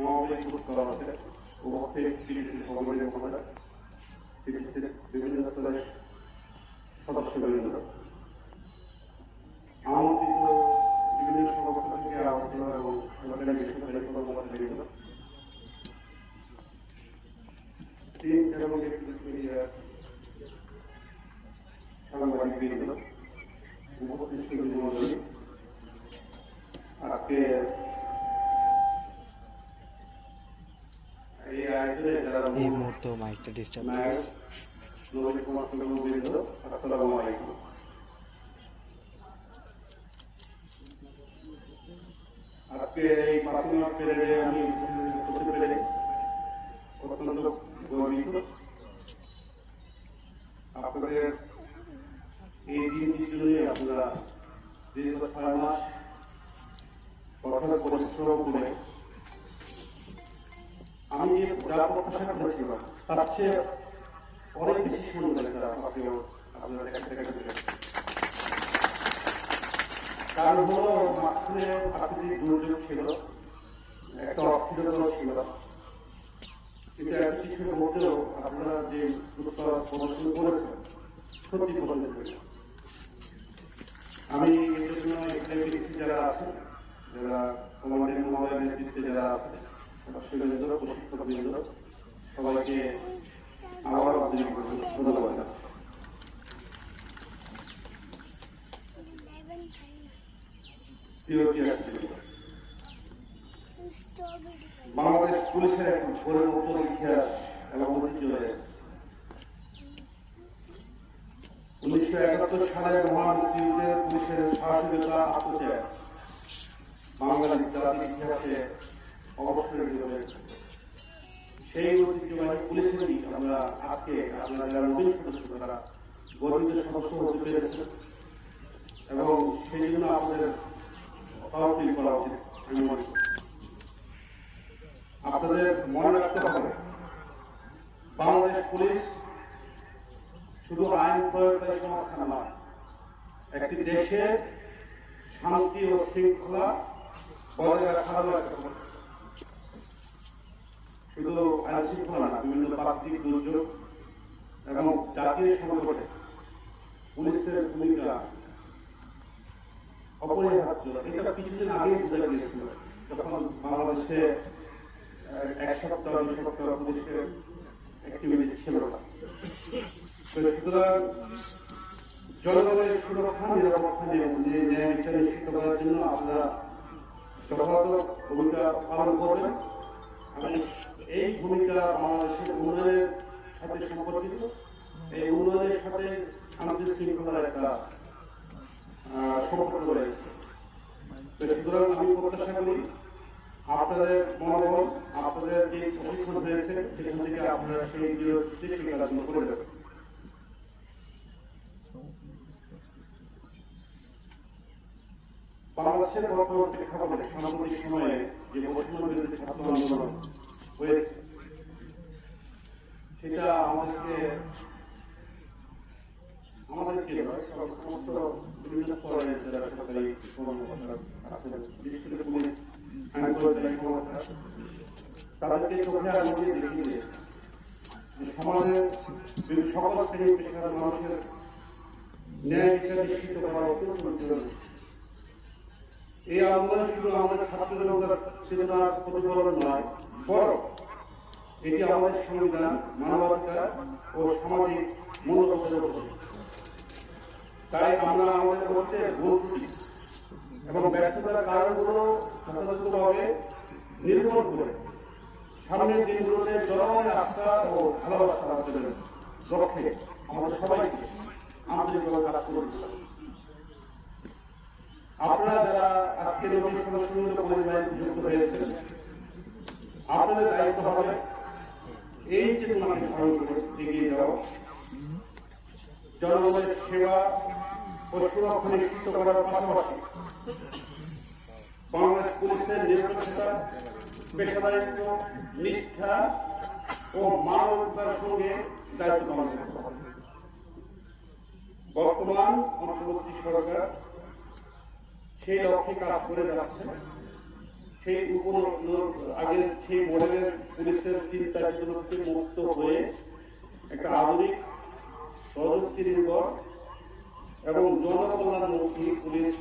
সমাবেশ করা হচ্ছে উপস্থিত সংগঠনের ক্ষমতা বিভিন্ন স্তরের সদস্যবৃন্দ আমন্ত্রিত বিভিন্ন সংগঠন থেকে আগত এবং সরকারি বেসরকারি কর্মকর্তাবৃন্দ এবং সাংবাদিকবৃন্দ উপস্থিত মন্ডলী আজকে এই মুহূর্তে মাইকটা ডিস্টার্ব আসসালামু আলাইকুম। আজকে এই পাঁচই মার্চ পেরেডে আমি করতে পেরে অত্যন্ত গর্বিত। আপনাদের এই দিনটির জন্যই আপনারা দীর্ঘ 6 মাস কঠোর পরিশ্রম করে আমি যা প্রত্যাশা করেছিলাম তার চেয়ে অনেক বেশি সুন্দর একটা আপনারা কারণ হলো মাঝখানে প্রাকৃতিক দুর্যোগ ছিল, একটা অস্থিরতা ছিল, কিন্তু এত কিছুর মধ্যেও আপনারা যে প্রদর্শন করেছেন সত্যি পছন্দ করি। আমি এদের জন্য এখানে যারা আছেন, যারা কমান্ডেন্ট মহোদয়ের নেতৃত্বে যারা আছে সদস্যবৃন্দ প্রশিক্ষকবৃন্দ সবাইকে আবার ধন্যবাদ। বাংলাদেশ পুলিশের এক ঘোরের উত্তর ইতিহাস এবং ঐতিহ্য রয়েছে। 1971 সালের মহান মুক্তিযুদ্ধে পুলিশের সাহসিকতা আত্মত্যাগ বাংলাদেশ জাতির ইতিহাসে অবশ্যই রয়েছে। সেই ঐতিহ্যবাহী পুলিশেরই আমরা আজকে আপনারা যারা নতুন সদস্য তারা গর্বিত সদস্য হতে পেরেছেন এবং সেই জন্য আপনাদের প্রাউড করা উচিত আমি মনে করি। আপনাদের মনে রাখতে হবে বাংলাদেশ পুলিশ শুধু আইন প্রয়োগকারী সংস্থা নয়, একটি দেশে শান্তি ও শৃঙ্খলা বজায় রাখারও একটা শুধু আইন শৃঙ্খলা না, বিভিন্ন প্রাকৃতিক দুর্যোগ এবং জাতীয় সংকটে পুলিশের ভূমিকা অপরিহার্য। এটা কিছুদিন আগে বোঝা গিয়েছিল যখন বাংলাদেশে 1 সপ্তাহ 2 সপ্তাহ পুলিশের অ্যাক্টিভিটি ছিল না। সুতরাং জনগণের সুরক্ষা নিরাপত্তা নিয়ে ন্যায় বিচার নিশ্চিত করার জন্য আপনারা যথাযথ ভূমিকা পালন করবেন এবং এই ভূমিকা বাংলাদেশের উন্নয়নের সাথে সম্পর্কিত। এই উন্নয়নের সাথে শান্তি শৃঙ্খলার একটা সম্পর্ক রয়েছে। সুতরাং আমি প্রত্যাশা করি আপনাদের মনোবল, আপনাদের যে প্রশিক্ষণ হয়েছে সেখান থেকে আপনারা সেই কাজগুলো করে দেবেন। বাংলাদেশের বর্তমান প্রেক্ষাপটে সাম্প্রতিক সময়ে যে বৈষম্য বিরোধী ছাত্র আন্দোলন হয়েছে সেটা আমাদেরকে সমস্ত বিভিন্ন স্তরের যারা সরকারি কর্মকর্তা আছেন, বিশেষ করে পুলিশ আইন প্রয়োগকারী কর্মকর্তা, তাদেরকে চোখে আগুন দিয়ে দেখিয়ে দিয়েছে যে সমাজের সকল শ্রেণী পেশার মানুষের ন্যায় বিচার নিশ্চিত করা অত্যন্ত জরুরি। এই আন্দোলন শুধু আমাদের ছাত্র জনতার চেতনার প্রতিফলন নয়, বরং এটি আমাদের সংবিধান, মানবাধিকার ও সামাজিক মূল্যবোধের উপর। তাই আমরা আমাদের মধ্যে ভুল ত্রুটি এবং ব্যর্থতার কারণগুলো যথাযথভাবে নির্মূল করে সামনের দিনগুলোতে জনগণের আস্থা ও ভালোবাসা অর্জনের লক্ষ্যে আমাদের সবাইকে আন্তরিকভাবে কাজ করতে হবে। আপনারা যারা আজকে নতুন সদস্য পরিবারে যুক্ত হয়েছেন, আপনাদের দায়িত্ব হবে এই চেতনাকে ধারণ করে এগিয়ে যাওয়া, জনগণের সেবা ও সুরক্ষা নিশ্চিত করার পাশাপাশি বাংলাদেশ পুলিশের নিরপেক্ষতা, পেশাদারিত্ব, নিষ্ঠা ও মানবতার সঙ্গে দায়িত্ব পালন করতে হবে। বর্তমান অন্তর্বর্তী সরকার সেই লক্ষ্যে কাজ করে যাচ্ছে। সেই আগের সেই মডেলের পুলিশের চিন্তা চেতনা থেকে মুক্ত হয়ে একটা আধুনিক প্রযুক্তি নির্ভর এবং জনকল্যাণমুখী পুলিশ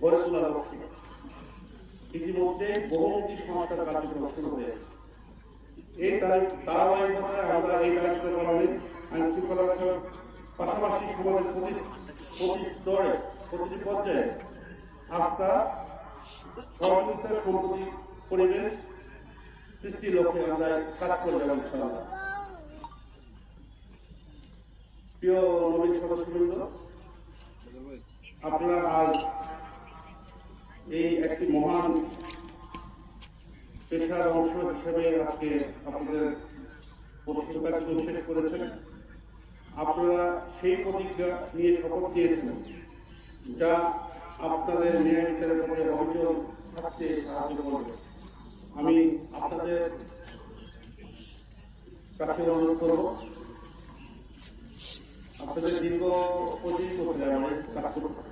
গড়ে তোলার লক্ষ্যে ইতিমধ্যে বহুমুখী সংস্কার কার্যক্রম শুরু হয়েছে। এই ধারাবাহিকতায় আমরা এই কার্যক্রমে আইন শৃঙ্খলা রক্ষার পাশাপাশি সমাজের প্রতি স্তরে প্রতিটি পর্যায়ে আস্থা সহযোগিতার সম্পত্তি পরিবেশ সৃষ্টির লক্ষ্যে আমরা কাজ করে যাব ইনশাআল্লাহ। প্রিয় নবীন সদস্যবৃন্দ, আপনারা আজ এই একটি মহান পেশার অংশ হিসেবে আজকে আপনাদের প্রতিষ্ঠা শেষ করেছেন। আপনারা সেই প্রতিজ্ঞা নিয়ে শপথ দিয়েছেন যা আপনাদের ন্যায় বিচারের পরে অভিযোগ থাকতে সাহায্য করবে। আমি আপনাদের কাছে অনুরোধ করব, আপনাদের দীর্ঘ পরিচিত করতে আমাদের কাজ করতে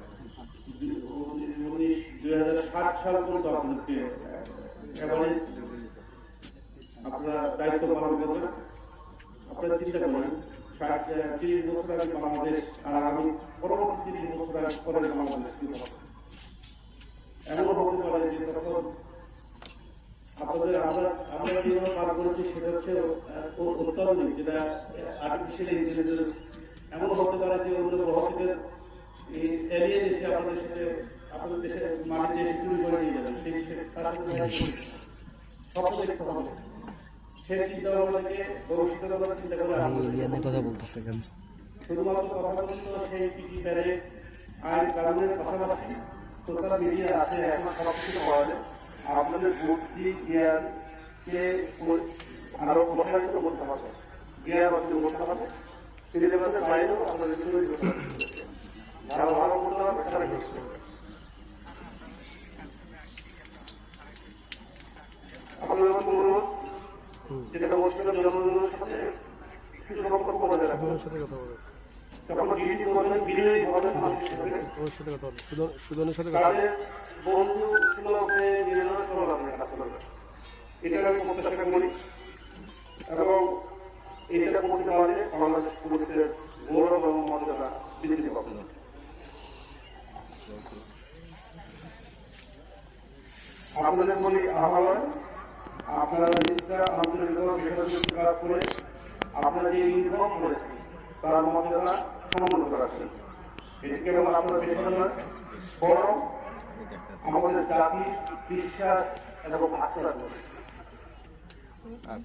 2060 সাল পর্যন্ত আপনাদেরকে এভারেজ আপনারা দায়িত্ব পালন করবেন। আপনারা চিন্তা করেন 30 বছর আগে বাংলাদেশ আর আগামী পরবর্তী 30 বছর আগে পরে বাংলাদেশ কি হবে। এমন হতে পারে যে তখন আপনাদের আমরা যেভাবে পার করেছি সেটা হচ্ছে অত্যাধুনিক, যেটা আর্টিফিশিয়াল ইন্টেলিজেন্স। এমন হতে পারে যে অন্য গ্রহ থেকে এলিয়েন এসে আপনাদের দেশে মাটির দেশে চুরি করে নিয়ে যাবেন, সেই তারা স্বপ্ন দেখতে হবে। সেই চিন্তা ভাবনাকে ভবিষ্যতের কথা চিন্তা করে কথা বলতেছে কেন শুধুমাত্র কথা বলতে সেই পিটি প্যারে আইন কানুনের পাশাপাশি সোশ্যাল মিডিয়া আছে, এখন সবকিছু পাওয়া যায়। আপনাদের বুদ্ধি জ্ঞানকে আরো প্রসারিত করতে হবে, জ্ঞান অর্জন করতে হবে। সিলেবাসের বাইরেও আপনাদের তৈরি করতে হবে, যারা ভালো করতে হবে তারা ইউজ করবে। আপনাদের মতো অনুরোধ, যেটা বলছিল জনগণের সাথে কিছু সম্পর্ক বজায় রাখবেন। যখন ডিউটি করবেন বিজয়ী হবেন, তাদের বন্ধু সুলভ হয়ে নিজেরা চলে আপনার কাছে করবেন। এটা আমি প্রত্যাশা করি এবং এটা করতে পারলে বাংলাদেশ পুলিশের গৌরব এবং মর্যাদা বৃদ্ধি পাবে। আপনাদের বলি আহ্বান, আপনারা জিনিসটা আন্তরিকভাবে কাজ করে আপনারা যে ইনফর্ম করেছেন তার মর্যাদা সমুন্নত রাখছেন। এটি কেবল আপনার পেশা নয়, বরং আমাদের জাতি বিশ্বাস এবং আস্থা করে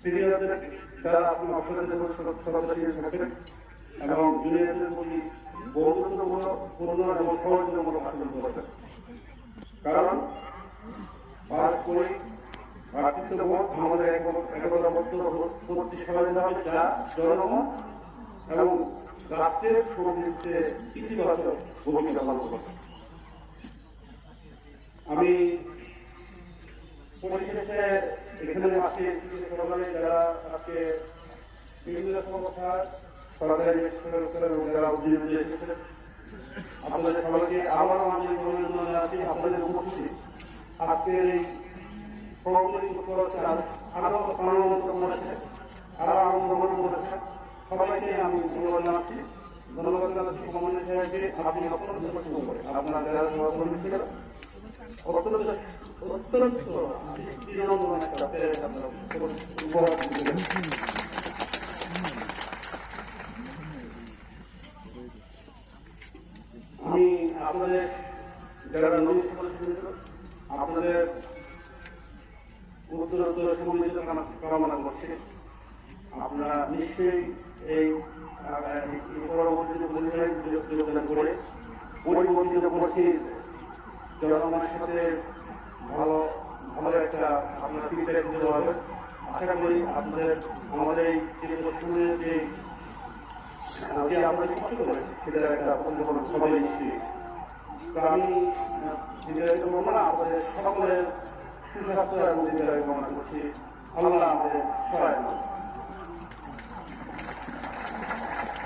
সিনিয়রদের যারা আপনি অবসরের সদস্য থাকেন এবং জুনিয়রদের প্রতি বন্ধুত্বপূর্ণ এবং সহযোগিতামূলক আচরণ করবেন। কারণ পারস্পরিক ভ্রাতৃত্ববোধ আমাদের একতাবদ্ধ প্রতি সহযোগিতা হবে, যা জনগণ এবং রাষ্ট্রের সমৃদ্ধিতে ইতিবাচক ভূমিকা পালন করবে। আমি পরিশেষে এখানে আজকে সরকারি যারা আজকে বিভিন্ন কথা সরকারি যারা উদ্যোগ এসেছেন, আপনাদের সবাইকে আবারও আমি অভিনন্দন জানাচ্ছি। আপনাদের উপস্থিতি আজকের এই আরো আনন্দময় করেছে, আরো আনন্দময় করেছে। সবাইকে আমি ধন্যবাদ জানাচ্ছি। ধন্যবাদ জানাচ্ছি সমন্বয় সাহেবকে, আপনি অত্যন্ত পছন্দ করে আপনার যারা সহকর্মী ছিলেন অত্যন্ত আমি আপনাদের যারা নবীন আপনাদের উত্তরোত্তর সমৃদ্ধ কামনা করছি। আপনারা নিশ্চয়ই এই পরবর্তীতে যোগদান করে পরিবর্তিত করছি জনগণের সাথে ভালো একটা আপনার ফিডব্যাক দিতে হবে। আশা করি আপনাদের আমাদের এই শুনে যে আমরা কষ্ট করি সেটা একটা সবাই নিশ্চয়ই। তো আমি আপনাদের সকলের সুস্বাস্থ্য এবং কামনা করছি। আল্লাহ আমাদের সহায়।